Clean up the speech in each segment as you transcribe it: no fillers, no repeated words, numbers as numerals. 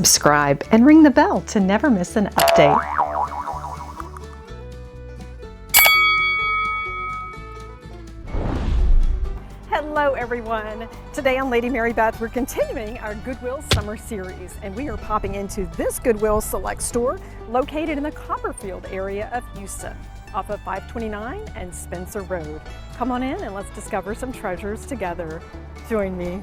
subscribe, and ring the bell to never miss an update. Hello everyone! Today on Lady Mary Beth, we're continuing our Goodwill Summer Series, and we are popping into this Goodwill Select store located in the Copperfield area of Houston, off of 529 and Spencer Road. Come on in and let's discover some treasures together. Join me.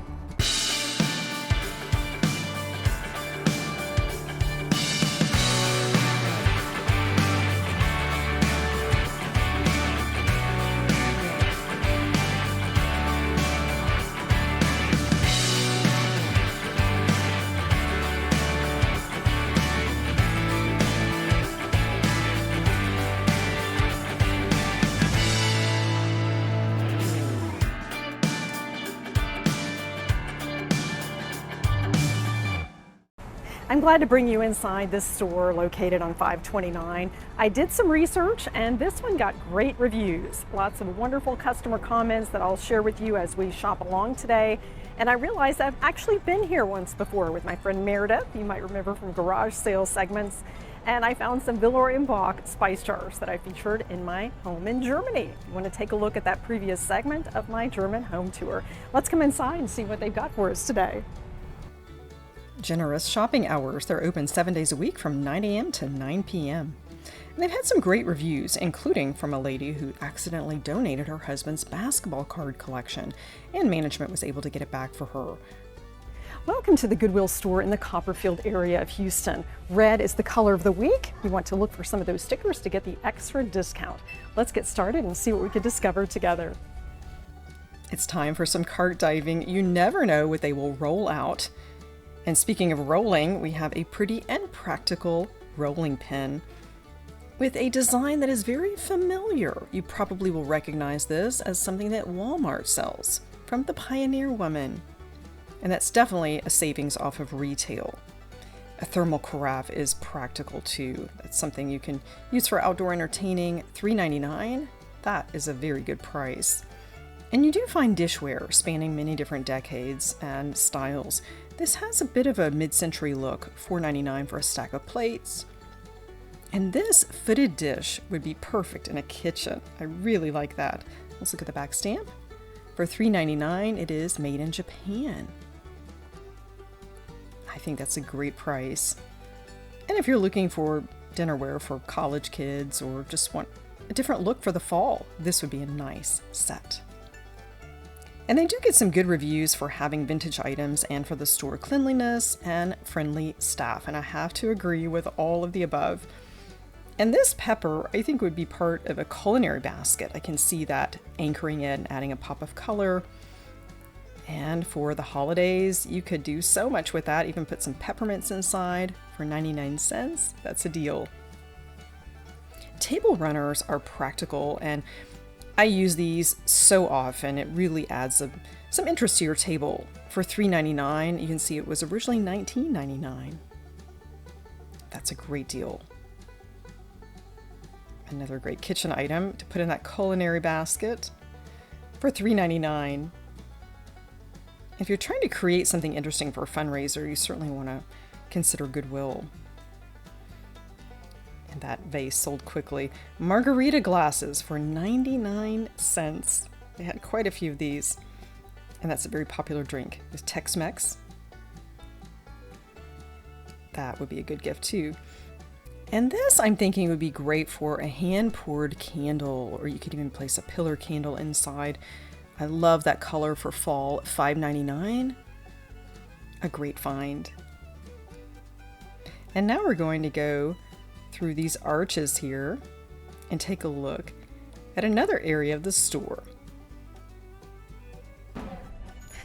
I'm glad to bring you inside this store located on 529. I did some research and this one got great reviews. Lots of wonderful customer comments that I'll share with you as we shop along today. And I realized I've actually been here once before with my friend Meredith, you might remember from garage sales segments. And I found some Villeroy & Boch spice jars that I featured in my home in Germany. You want to take a look at that previous segment of my German home tour. Let's come inside and see what they've got for us today. Generous shopping hours. They're open 7 days a week from 9 a.m. to 9 p.m. And they've had some great reviews, including from a lady who accidentally donated her husband's basketball card collection, and management was able to get it back for her. Welcome to the Goodwill store in the Copperfield area of Houston. Red is the color of the week. We want to look for some of those stickers to get the extra discount. Let's get started and see what we can discover together. It's time for some cart diving. You never know what they will roll out. And speaking of rolling, we have a pretty and practical rolling pin with a design that is very familiar. You probably will recognize this as something that Walmart sells from the Pioneer Woman. And that's definitely a savings off of retail. A thermal carafe is practical too. That's something you can use for outdoor entertaining. $3.99. That is a very good price. And you do find dishware spanning many different decades and styles. This has a bit of a mid-century look, $4.99 for a stack of plates. And this footed dish would be perfect in a kitchen. I really like that. Let's look at the back stamp. For $3.99, it is made in Japan. I think that's a great price. And if you're looking for dinnerware for college kids or just want a different look for the fall, this would be a nice set. And they do get some good reviews for having vintage items and for the store cleanliness and friendly staff. And I have to agree with all of the above. And this pepper, I think, would be part of a culinary basket. I can see that anchoring it and adding a pop of color. And for the holidays, you could do so much with that. Even put some peppermints inside for 99 cents. That's a deal. Table runners are practical, and I use these so often. It really adds some interest to your table. For $3.99, you can see it was originally $19.99. That's a great deal. Another great kitchen item to put in that culinary basket for $3.99. If you're trying to create something interesting for a fundraiser, you certainly want to consider Goodwill. And that vase sold quickly. Margarita glasses for 99 cents. They had quite a few of these. And that's a very popular drink with Tex-Mex. That would be a good gift too. And this, I'm thinking, would be great for a hand-poured candle, or you could even place a pillar candle inside. I love that color for fall. $5.99. A great find. And now we're going to go through these arches here and take a look at another area of the store.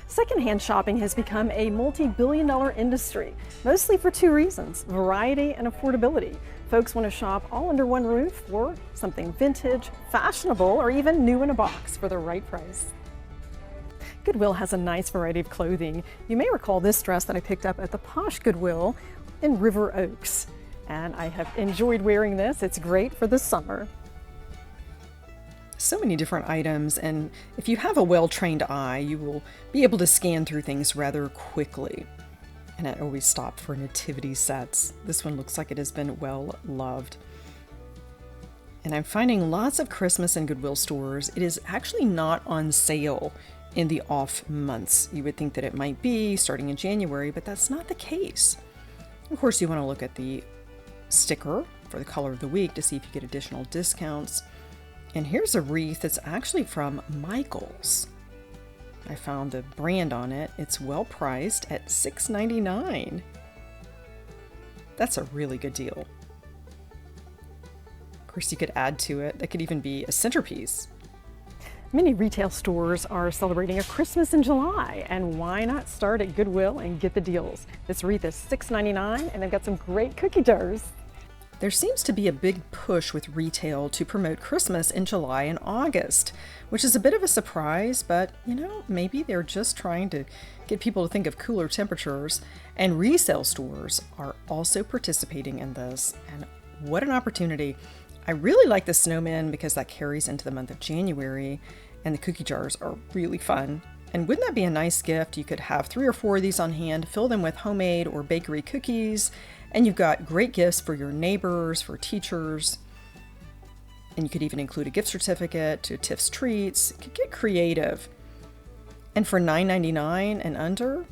Secondhand shopping has become a multi-billion-dollar industry, mostly for two reasons: variety and affordability. Folks want to shop all under one roof for something vintage, fashionable, or even new in a box for the right price. Goodwill has a nice variety of clothing. You may recall this dress that I picked up at the Posh Goodwill in River Oaks. And I have enjoyed wearing this. It's great for the summer. So many different items, and if you have a well-trained eye, you will be able to scan through things rather quickly. And I always stop for nativity sets. This one looks like it has been well loved. And I'm finding lots of Christmas and Goodwill stores. It is actually not on sale in the off months. You would think that it might be starting in January, but that's not the case. Of course, you want to look at the sticker for the color of the week to see if you get additional discounts. And here's a wreath that's actually from Michael's. I found the brand on it. It's well priced at $6.99. That's a really good deal. Of course, you could add to it. That could even be a centerpiece. Many retail stores are celebrating a Christmas in July, and why not start at Goodwill and get the deals? This wreath is $6.99, and they've got some great cookie jars. There seems to be a big push with retail to promote Christmas in July and August, which is a bit of a surprise, but maybe they're just trying to get people to think of cooler temperatures. And resale stores are also participating in this, and what an opportunity. I really like the snowman because that carries into the month of January, and the cookie jars are really fun. And wouldn't that be a nice gift? You could have 3 or 4 of these on hand, fill them with homemade or bakery cookies, and you've got great gifts for your neighbors, for teachers. And you could even include a gift certificate to Tiff's Treats. You could get creative. And for $9.99 and under,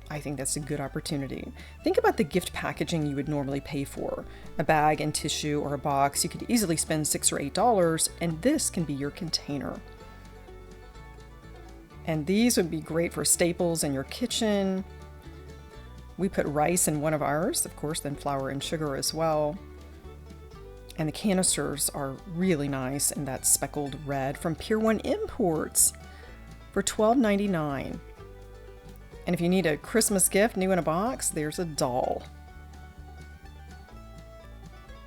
I think that's a good opportunity. Think about the gift packaging you would normally pay for. A bag and tissue or a box, you could easily spend $6 or $8, and this can be your container. And these would be great for staples in your kitchen. We put rice in one of ours, of course, then flour and sugar as well. And the canisters are really nice in that speckled red from Pier 1 Imports for $12.99. And if you need a Christmas gift new in a box, there's a doll.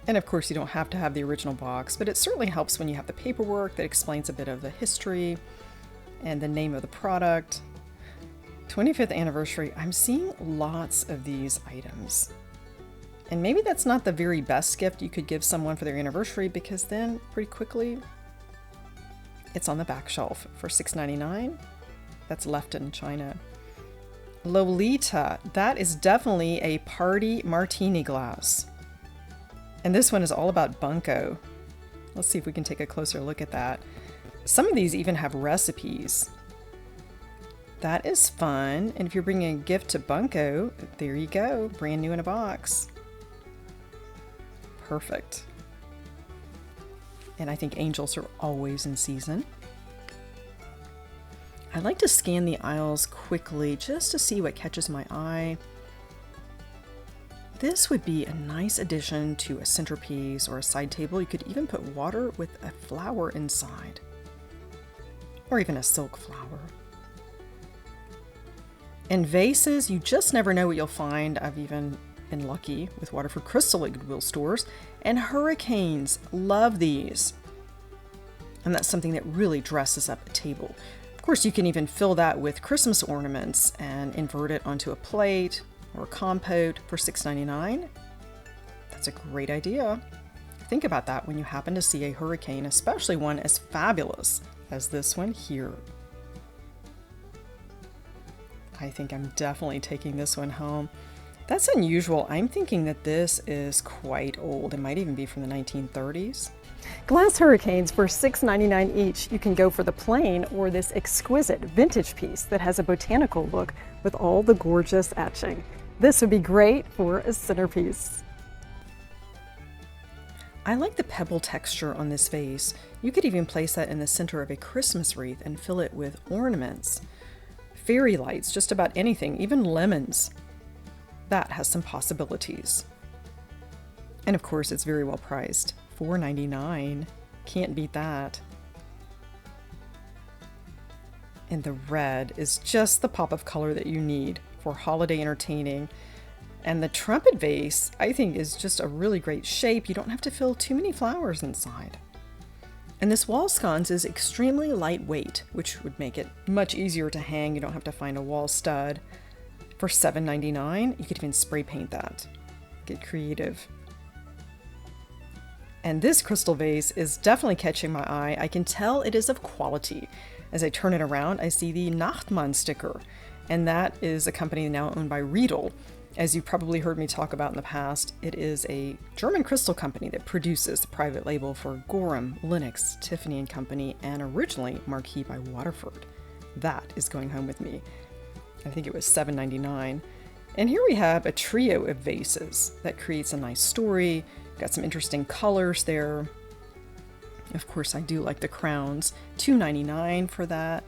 And of course, you don't have to have the original box, but it certainly helps when you have the paperwork that explains a bit of the history and the name of the product. 25th anniversary, I'm seeing lots of these items. And maybe that's not the very best gift you could give someone for their anniversary, because then pretty quickly it's on the back shelf for $6.99. That's left in China. Lolita, that is definitely a party martini glass. And this one is all about Bunco. Let's see if we can take a closer look at that. Some of these even have recipes. That is fun. And if you're bringing a gift to Bunco, there you go, brand new in a box. Perfect. And I think angels are always in season. I like to scan the aisles quickly just to see what catches my eye. This would be a nice addition to a centerpiece or a side table. You could even put water with a flower inside, or even a silk flower. And vases, you just never know what you'll find. I've even been lucky with Waterford crystal at Goodwill stores. And hurricanes, love these. And that's something that really dresses up a table. Of course, you can even fill that with Christmas ornaments and invert it onto a plate or a compote for $6.99. That's a great idea. Think about that when you happen to see a hurricane, especially one as fabulous as this one here. I think I'm definitely taking this one home. That's unusual. I'm thinking that this is quite old. It might even be from the 1930s. Glass hurricanes for $6.99 each. You can go for the plain or this exquisite vintage piece that has a botanical look with all the gorgeous etching. This would be great for a centerpiece. I like the pebble texture on this vase. You could even place that in the center of a Christmas wreath and fill it with ornaments, fairy lights, just about anything, even lemons. That has some possibilities. And of course, it's very well priced. $4.99. Can't beat that. And the red is just the pop of color that you need for holiday entertaining. And the trumpet vase, I think, is just a really great shape. You don't have to fill too many flowers inside. And this wall sconce is extremely lightweight, which would make it much easier to hang. You don't have to find a wall stud. For $7.99, you could even spray paint that. Get creative. And this crystal vase is definitely catching my eye. I can tell it is of quality. As I turn it around, I see the Nachtmann sticker, and that is a company now owned by Riedel. As you probably heard me talk about in the past, it is a German crystal company that produces the private label for Gorham, Lenox, Tiffany and Company, and originally Marquis by Waterford. That is going home with me. I think it was $7.99. And here we have a trio of vases that creates a nice story. Got some interesting colors there. Of course, I do like the crowns. $2.99 for that.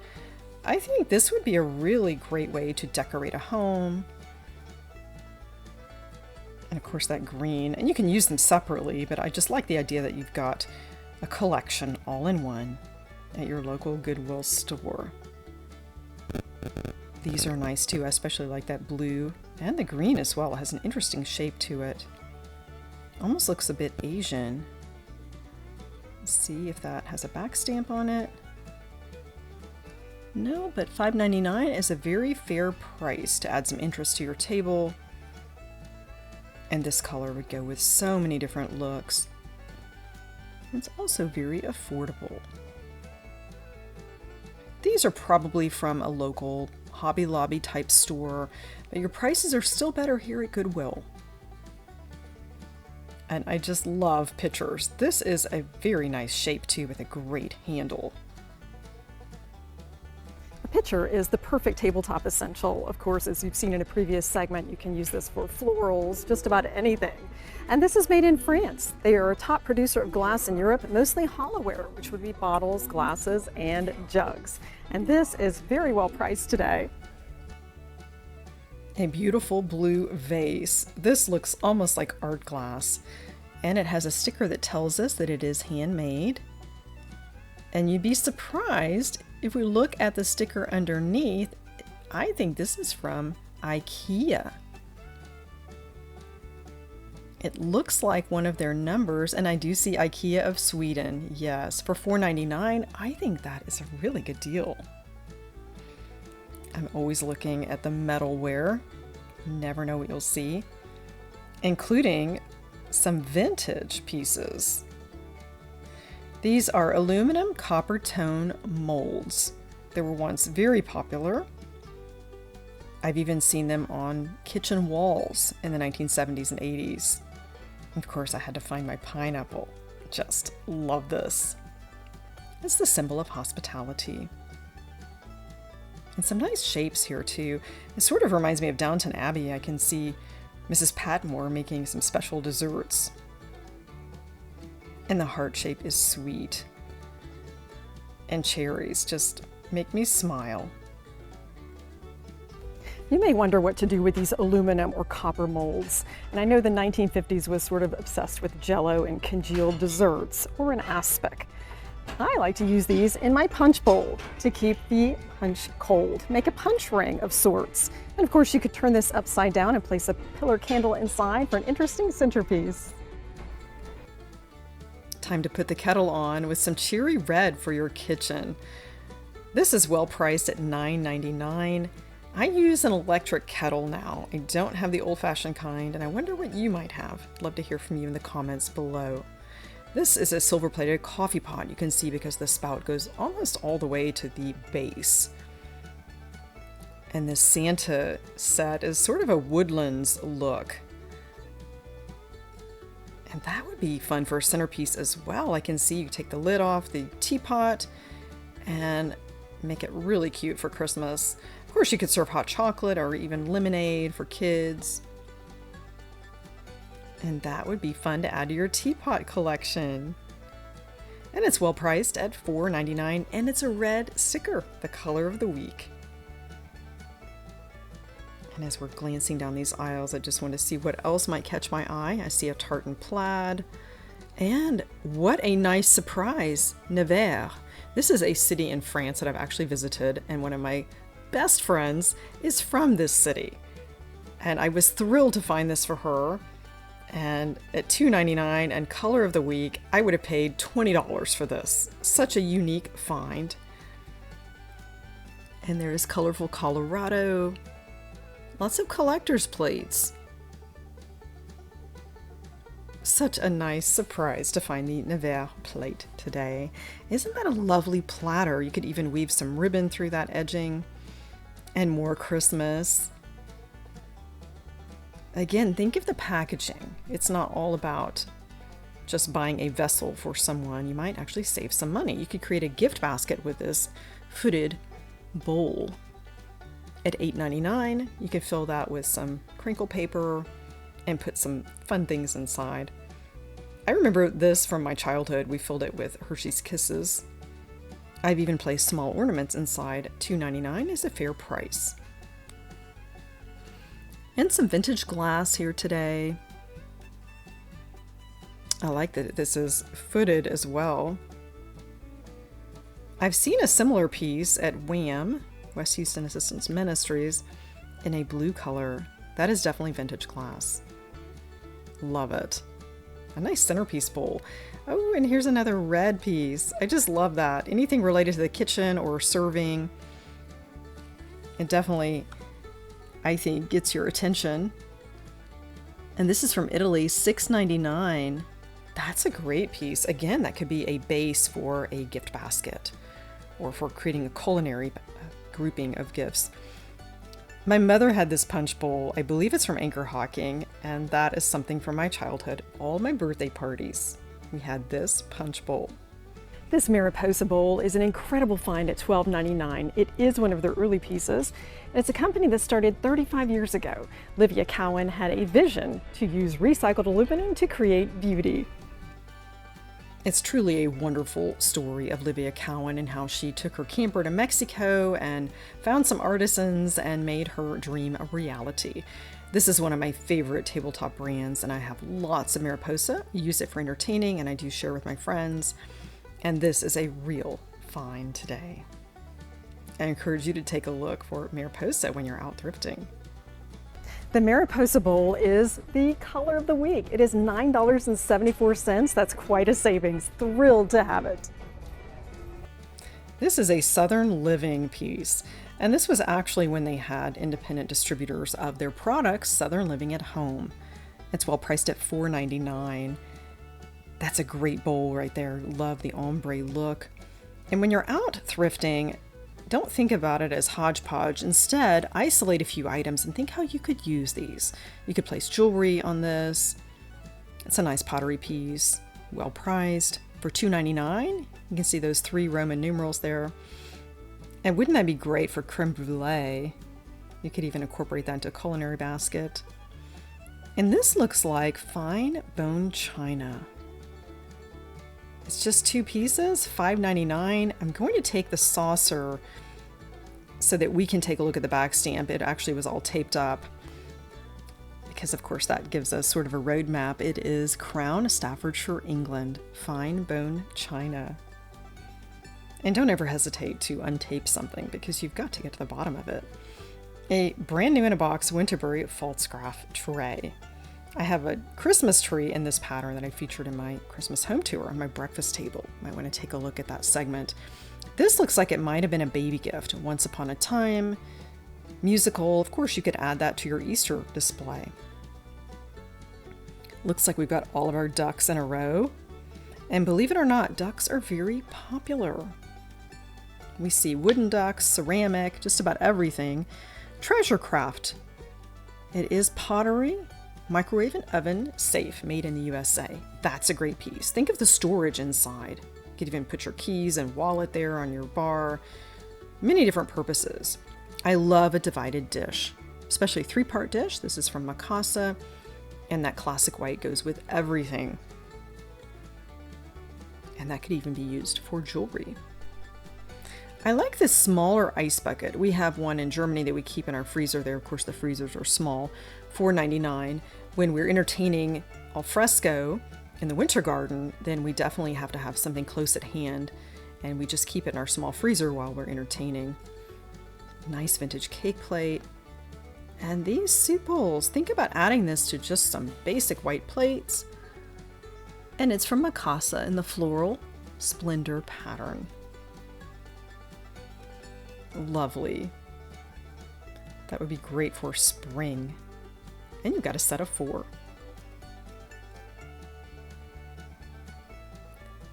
I think this would be a really great way to decorate a home. And of course that green, and you can use them separately, but I just like the idea that you've got a collection all in one at your local Goodwill store. These are nice too. I especially like that blue and the green as well. It has an interesting shape to it. Almost looks a bit Asian. Let's see if that has a back stamp on it. No, but $5.99 is a very fair price to add some interest to your table. And this color would go with so many different looks. It's also very affordable. These are probably from a local Hobby Lobby type store, but your prices are still better here at Goodwill. And I just love pictures. This is a very nice shape too, with a great handle. A pitcher is the perfect tabletop essential. Of course, as you've seen in a previous segment, you can use this for florals, just about anything. And this is made in France. They are a top producer of glass in Europe, mostly hollowware, which would be bottles, glasses, and jugs. And this is very well priced today. A beautiful blue vase. This looks almost like art glass, and it has a sticker that tells us that it is handmade. And you'd be surprised if we look at the sticker underneath. I think this is from IKEA. It looks like one of their numbers, and I do see IKEA of Sweden. Yes, for $4.99, I think that is a really good deal. I'm always looking at the metalware. Never know what you'll see, including some vintage pieces. These are aluminum Coppertone molds. They were once very popular. I've even seen them on kitchen walls in the 1970s and 80s. Of course, I had to find my pineapple. Just love this. It's the symbol of hospitality. And some nice shapes here too. It sort of reminds me of Downton Abbey. I can see Mrs. Patmore making some special desserts. And the heart shape is sweet. And cherries just make me smile. You may wonder what to do with these aluminum or copper molds. And I know the 1950s was sort of obsessed with Jell-O and congealed desserts, or an aspic. I like to use these in my punch bowl to keep the punch cold, make a punch ring of sorts. And of course you could turn this upside down and place a pillar candle inside for an interesting centerpiece. Time to put the kettle on with some cherry red for your kitchen. This is well priced at $9.99. I use an electric kettle now. I don't have the old-fashioned kind, and I wonder what you might have. I'd love to hear from you in the comments below. This is a silver-plated coffee pot, you can see, because the spout goes almost all the way to the base. And this Santa set is sort of a woodlands look. And that would be fun for a centerpiece as well. I can see you take the lid off the teapot and make it really cute for Christmas. Of course, you could serve hot chocolate or even lemonade for kids. And that would be fun to add to your teapot collection. And it's well priced at $4.99, and it's a red sticker, the color of the week. And as we're glancing down these aisles, I just want to see what else might catch my eye. I see a tartan plaid. And what a nice surprise, Nevers. This is a city in France that I've actually visited, and one of my best friends is from this city. And I was thrilled to find this for her. And at $2.99 and color of the week, I would have paid $20 for this. Such a unique find. And there is colorful Colorado. Lots of collector's plates. Such a nice surprise to find the Nevers plate today. Isn't that a lovely platter? You could even weave some ribbon through that edging. And more Christmas. Again, think of the packaging. It's not all about just buying a vessel for someone. You might actually save some money. You could create a gift basket with this footed bowl. At $8.99, you could fill that with some crinkle paper and put some fun things inside. I remember this from my childhood. We filled it with Hershey's Kisses. I've even placed small ornaments inside. $2.99 is a fair price. And some vintage glass here today. I like that this is footed as well. I've seen a similar piece at WHAM, West Houston Assistance Ministries, in a blue color. That is definitely vintage glass. Love it. A nice centerpiece bowl. Oh, and here's another red piece. I just love that. Anything related to the kitchen or serving, it definitely, I think, gets your attention. And this is from Italy, $6.99. That's a great piece. Again, that could be a base for a gift basket or for creating a culinary grouping of gifts. My mother had this punch bowl. I believe it's from Anchor Hawking, and that is something from my childhood. All my birthday parties, we had this punch bowl. This Mariposa bowl is an incredible find at $12.99. It is one of their early pieces. And it's a company that started 35 years ago. Livia Cowan had a vision to use recycled aluminum to create beauty. It's truly a wonderful story of Livia Cowan and how she took her camper to Mexico and found some artisans and made her dream a reality. This is one of my favorite tabletop brands, and I have lots of Mariposa. I use it for entertaining, and I do share with my friends. And this is a real find today. I encourage you to take a look for Mariposa when you're out thrifting. The Mariposa bowl is the color of the week. It is $9.74. That's quite a savings. Thrilled to have it. This is a Southern Living piece, and this was actually when they had independent distributors of their products, Southern Living at Home. It's well priced at $4.99. That's a great bowl right there. Love the ombre look. And when you're out thrifting, don't think about it as hodgepodge. Instead, isolate a few items and think how you could use these. You could place jewelry on this. It's a nice pottery piece, well priced. For $2.99, you can see those 3 Roman numerals there. And wouldn't that be great for creme brulee? You could even incorporate that into a culinary basket. And this looks like fine bone china. It's just 2 pieces, $5.99. I'm going to take the saucer so that we can take a look at the back stamp. It actually was all taped up because, of course, that gives us sort of a roadmap. It is Crown, Staffordshire, England, fine bone china. And don't ever hesitate to untape something because you've got to get to the bottom of it. A brand new in a box Winterbury Pfalzgraf tray. I have a Christmas tree in this pattern that I featured in my Christmas home tour on my breakfast table. Might want to take a look at that segment. This looks like it might have been a baby gift once upon a time. Musical, of course you could add that to your Easter display. Looks like we've got all of our ducks in a row. And believe it or not, ducks are very popular. We see wooden ducks, ceramic, just about everything. Treasure craft. It is pottery. Microwave and oven safe, made in the USA. That's a great piece. Think of the storage inside. You could even put your keys and wallet there on your bar. Many different purposes. I love a divided dish, especially a 3-part dish. This is from Mikasa, and that classic white goes with everything. And that could even be used for jewelry. I like this smaller ice bucket. We have one in Germany that we keep in our freezer there. Of course, the freezers are small. $4.99. When we're entertaining al fresco in the winter garden, then we definitely have to have something close at hand, and we just keep it in our small freezer while we're entertaining. Nice vintage cake plate. And these soup bowls, think about adding this to just some basic white plates. And it's from Mikasa in the floral splendor pattern. Lovely. That would be great for spring. And you've got a set of 4.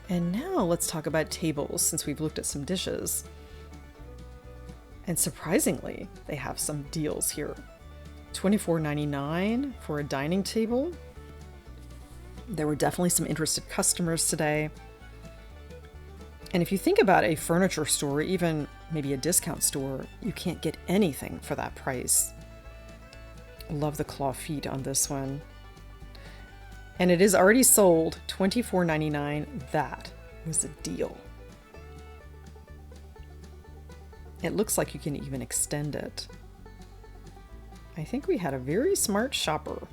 And now let's talk about tables, since we've looked at some dishes. And surprisingly, they have some deals here. $24.99 for a dining table. There were definitely some interested customers today. And if you think about a furniture store, even maybe a discount store, you can't get anything for that price. Love the claw feet on this one. And it is already sold, $24.99. That was a deal. It looks like you can even extend it. I think we had a very smart shopper.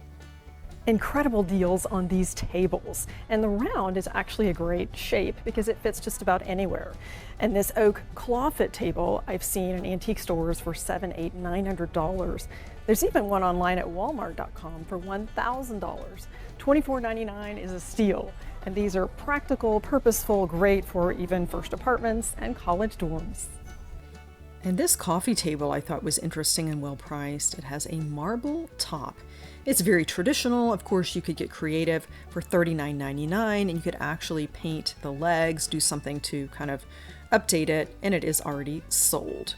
Incredible deals on these tables, and the round is actually a great shape because it fits just about anywhere. And this oak clawfoot table I've seen in antique stores for $700, $800, $900. There's even one online at walmart.com for $1,000. $24.99 is a steal, and these are practical, purposeful, great for even first apartments and college dorms. And this coffee table I thought was interesting and well priced. It has a marble top. It's very traditional. Of course, you could get creative for $39.99, and you could actually paint the legs, do something to kind of update it, and it is already sold.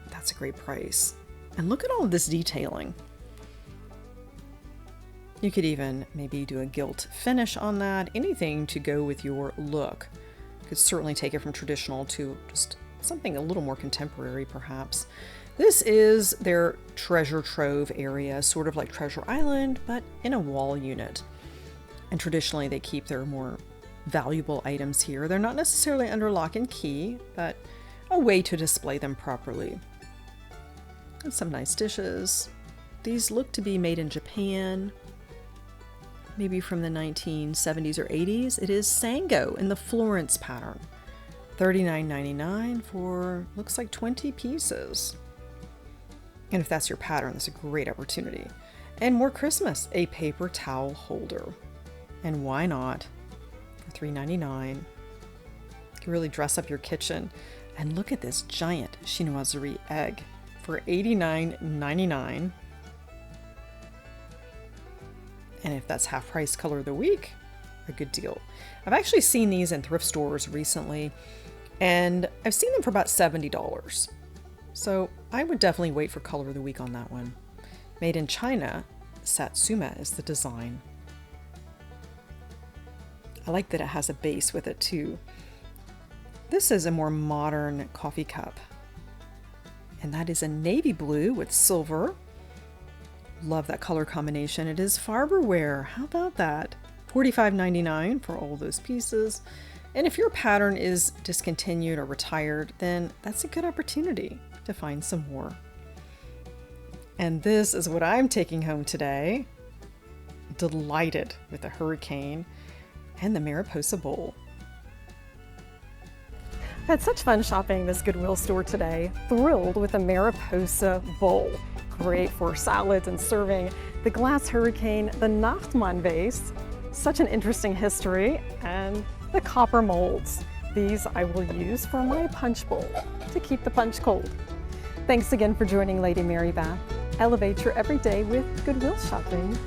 That's a great price. And look at all of this detailing. You could even maybe do a gilt finish on that, anything to go with your look. Could certainly take it from traditional to just something a little more contemporary, perhaps. This is their treasure trove area, sort of like Treasure Island, but in a wall unit. And traditionally, they keep their more valuable items here. They're not necessarily under lock and key, but a way to display them properly. And some nice dishes. These look to be made in Japan, maybe from the 1970s or 80s. It is Sango in the Florence pattern. $39.99 for, looks like 20 pieces. And if that's your pattern, that's a great opportunity. And more Christmas, a paper towel holder. And why not? For $3.99. You can really dress up your kitchen. And look at this giant Chinoiserie egg for $89.99. And if that's half price color of the week, a good deal. I've actually seen these in thrift stores recently, and I've seen them for about $70. So I would definitely wait for color of the week on that one. Made in China, Satsuma is the design. I like that it has a base with it too. This is a more modern coffee cup, and that is a navy blue with silver. Love that color combination. It is serveware. How about that? $45.99 for all those pieces. And if your pattern is discontinued or retired, then that's a good opportunity to find some more. And this is what I'm taking home today. Delighted with the hurricane and the Mariposa bowl. I had such fun shopping this Goodwill store today. Thrilled with the Mariposa bowl. Great for salads and serving. The glass hurricane, the Nachtmann vase, such an interesting history, and the copper molds. These I will use for my punch bowl to keep the punch cold. Thanks again for joining Lady Mary Bath. Elevate your everyday with Goodwill shopping.